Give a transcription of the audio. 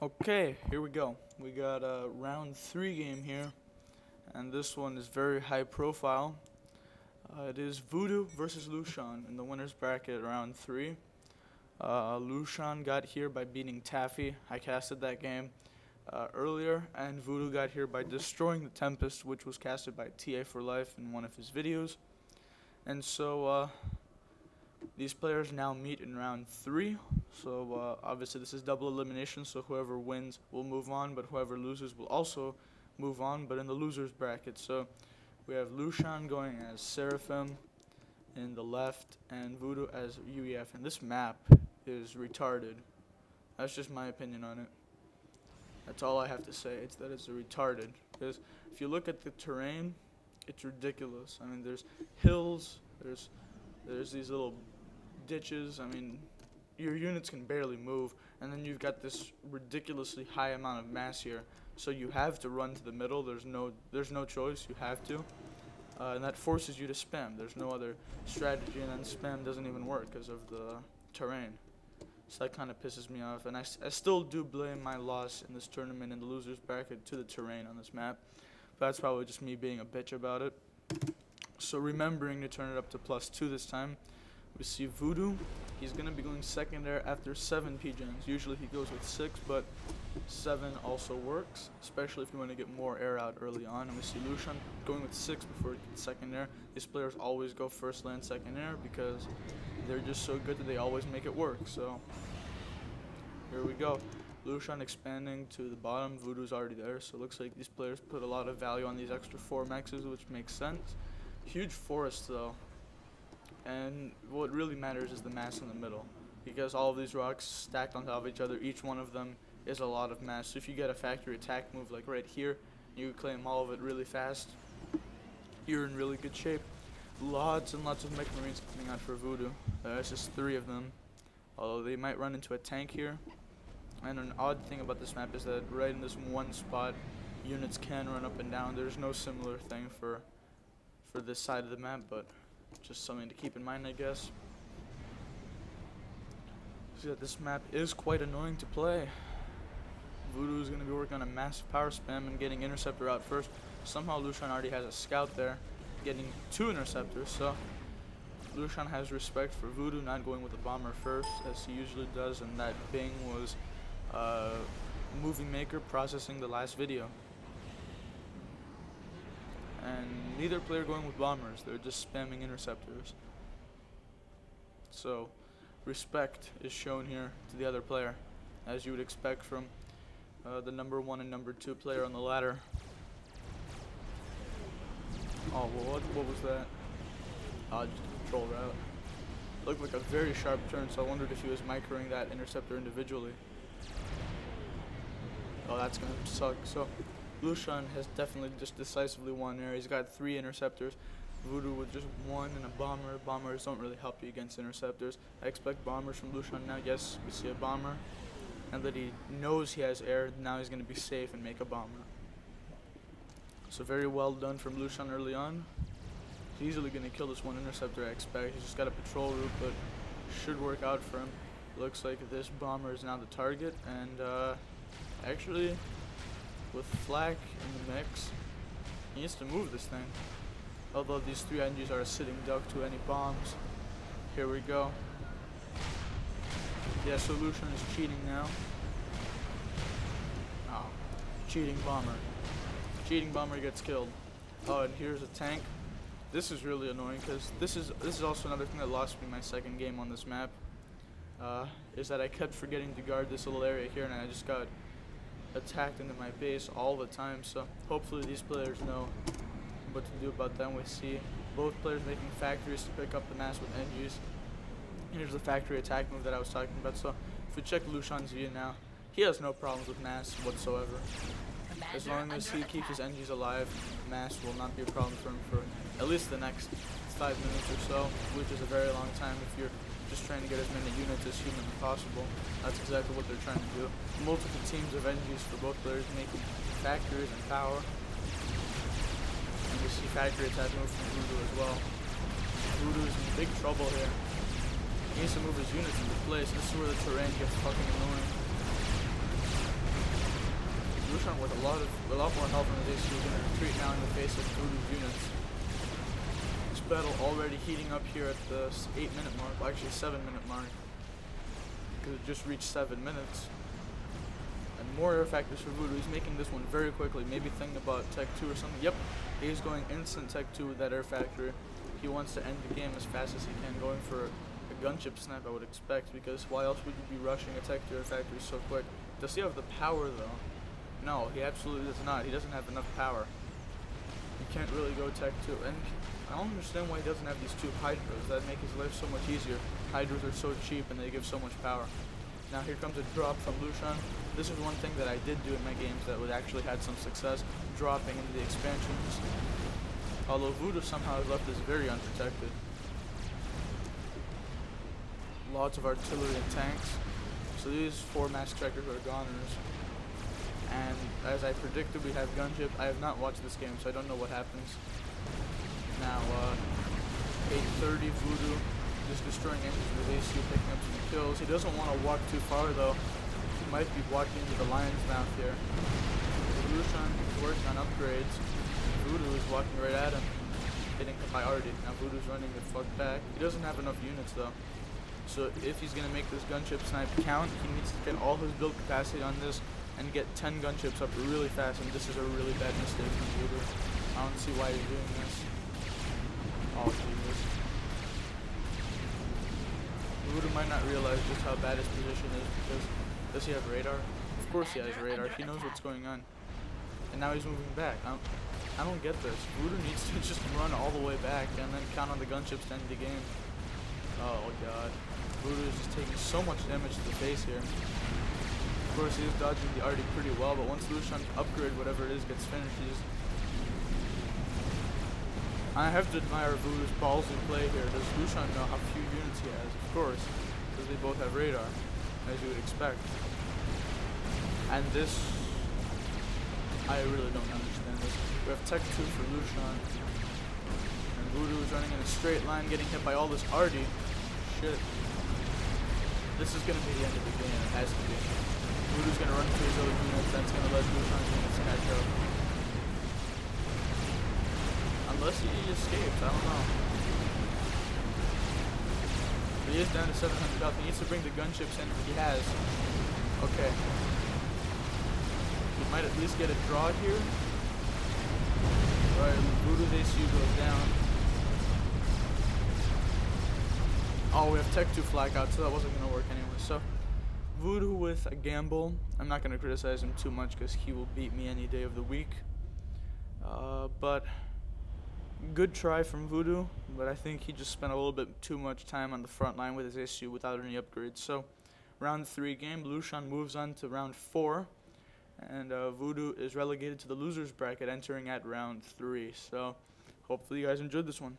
Okay, here we go. We got a round 3 game here, and this one is very high profile. It is Voodoo versus Lushan in the winner's bracket round 3. Lushan got here by beating Taffy. I casted that game earlier, and Voodoo got here by destroying the Tempest, which was casted by TA for Life in one of his videos. And so these players now meet in round 3. So obviously this is double elimination, so whoever wins will move on, but whoever loses will also move on, but in the losers bracket. So we have Lushan going as Seraphim in the left and Voodoo as UEF, and this map is retarded. That's just my opinion on it. That's all I have to say. It's that it's retarded, because if you look at the terrain, it's ridiculous. I mean, there's hills, there's these little ditches. I mean, your units can barely move, and then you've got this ridiculously high amount of mass here. So you have to run to the middle. There's no choice. You have to, and that forces you to spam. There's no other strategy, and then spam doesn't even work because of the terrain. So that kind of pisses me off, and I still do blame my loss in this tournament in the losers bracket to the terrain on this map. But that's probably just me being a bitch about it. So remembering to turn it up to +2 this time, we see Voodoo. He's going to be going second air after 7 PGens. Usually he goes with 6, but 7 also works, especially if you want to get more air out early on. And we see Lushan going with 6 before he gets second air. These players always go first land, second air because they're just so good that they always make it work. So here we go. Lushan expanding to the bottom. Voodoo's already there, so it looks like these players put a lot of value on these extra 4 maxes, which makes sense. Huge forest though. And what really matters is the mass in the middle, because all of these rocks stacked on top of each other, each one of them is a lot of mass. So if you get a factory attack move like right here, you claim all of it really fast, you're in really good shape. Lots and lots of mech marines coming out for Voodoo. There's just 3 of them, although they might run into a tank here. And an odd thing about this map is that right in this one spot, units can run up and down. There's no similar thing for this side of the map, but just something to keep in mind, I guess. See that this map is quite annoying to play. Voodoo is going to be working on a massive power spam and getting Interceptor out first. Somehow Lushan already has a scout there, getting 2 Interceptors, so Lushan has respect for Voodoo not going with the bomber first, as he usually does, and that Bing was Movie Maker processing the last video. And neither player going with bombers, they're just spamming interceptors. So respect is shown here to the other player, as you would expect from the number 1 and number 2 player on the ladder. Oh, well, what was that? Just a control route. Looked like a very sharp turn, so I wondered if he was microing that interceptor individually. Oh, that's gonna suck. So Lushan has definitely just decisively won there. He's got 3 interceptors. Voodoo with just 1 and a bomber. Bombers don't really help you against interceptors. I expect bombers from Lushan now. Yes, we see a bomber. And that he knows he has air. Now he's going to be safe and make a bomber. So very well done from Lushan early on. He's easily going to kill this 1 interceptor, I expect. He's just got a patrol route, but should work out for him. Looks like this bomber is now the target. And actually, with Flak in the mix, he needs to move this thing. Although these 3 NGs are a sitting duck to any bombs. Here we go. Yeah, so Lushan is cheating now. Oh, cheating bomber. Cheating bomber gets killed. Oh, and here's a tank. This is really annoying because this is also another thing that lost me my second game on this map. Is that I kept forgetting to guard this little area here, and I just got attacked into my base all the time. So hopefully these players know what to do about that. We see both players making factories to pick up the mass with NGs. Here's the factory attack move that I was talking about. So if we check Lushan's view now, he has no problems with mass whatsoever. As long as he keeps his NGs alive, mass will not be a problem for him for at least the next 5 minutes or so, which is a very long time if you're just trying to get as many units as humanly possible. That's exactly what they're trying to do. Multiple teams of NGs for both players making factories and power. And we see factory attack move from Voodoo as well. Voodoo is in big trouble here. He needs to move his units into place. This is where the terrain gets fucking annoying. Lushan with a lot more health on his AC is going to retreat now in the face of Voodoo's units. This battle already heating up here at the 8-minute mark, well, actually 7-minute mark, because it just reached 7 minutes. And more air factors for Voodoo. He's making this one very quickly, maybe thinking about Tech 2 or something. Yep, he's going instant Tech 2 with that air factory. He wants to end the game as fast as he can, going for a gunship snipe, I would expect, because why else would you be rushing a Tech 2 air factory so quick? Does he have the power though? No, he absolutely does not. He doesn't have enough power. You can't really go Tech 2. And I don't understand why he doesn't have these 2 Hydras. That'd make his life so much easier. Hydras are so cheap and they give so much power. Now here comes a drop from Lushan. This is one thing that I did do in my games that would actually had some success, dropping into the expansions. Although Voodoo somehow is left this very unprotected. Lots of artillery and tanks. So these 4 mass strikers are goners. And as I predicted, we have gunship. I have not watched this game, so I don't know what happens. Now, 8:30 Voodoo just destroying engines with ACU, picking up some kills. He doesn't want to walk too far though. He might be walking into the lion's mouth here. Lushan is working on upgrades. Voodoo is walking right at him, hitting him by Artie. Now Voodoo's running the fuck back. He doesn't have enough units though. So if he's going to make this gunship snipe count, he needs to get all his build capacity on this and get 10 gunships up really fast, and this is a really bad mistake from Voodoo. I don't see why he's doing this. Oh, Jesus. Voodoo might not realize just how bad his position is, because does he have radar? Of course he has radar. He knows what's going on. And now he's moving back. I don't get this. Voodoo needs to just run all the way back and then count on the gunships to end the game. Oh god. Voodoo is just taking so much damage to the face here. Of course, he is dodging the Artie pretty well, but once Lushan's upgrade, whatever it is, gets finished, I have to admire Voodoo's ballsy play here. Does Lushan know how few units he has? Of course, because they both have radar, as you would expect. And this, I really don't understand this. We have Tech 2 for Lushan. And Voodoo is running in a straight line, getting hit by all this Artie. Shit. This is going to be the end of the game. It has to be. Voodoo's going to run into his other units. That's going to let Lushan's units catch up. Unless he escapes, I don't know. But he is down to 700 health. He needs to bring the gunships in. He has. Okay. He might at least get a draw here. Alright, Voodoo's ACU goes down. Oh, we have Tech 2 flag out, so that wasn't going to work anyway. So, Voodoo with a gamble. I'm not going to criticize him too much because he will beat me any day of the week. But good try from Voodoo, but I think he just spent a little bit too much time on the front line with his ACU without any upgrades. So, round 3 game, Lushan moves on to round 4. And Voodoo is relegated to the losers bracket, entering at round 3. So, hopefully you guys enjoyed this one.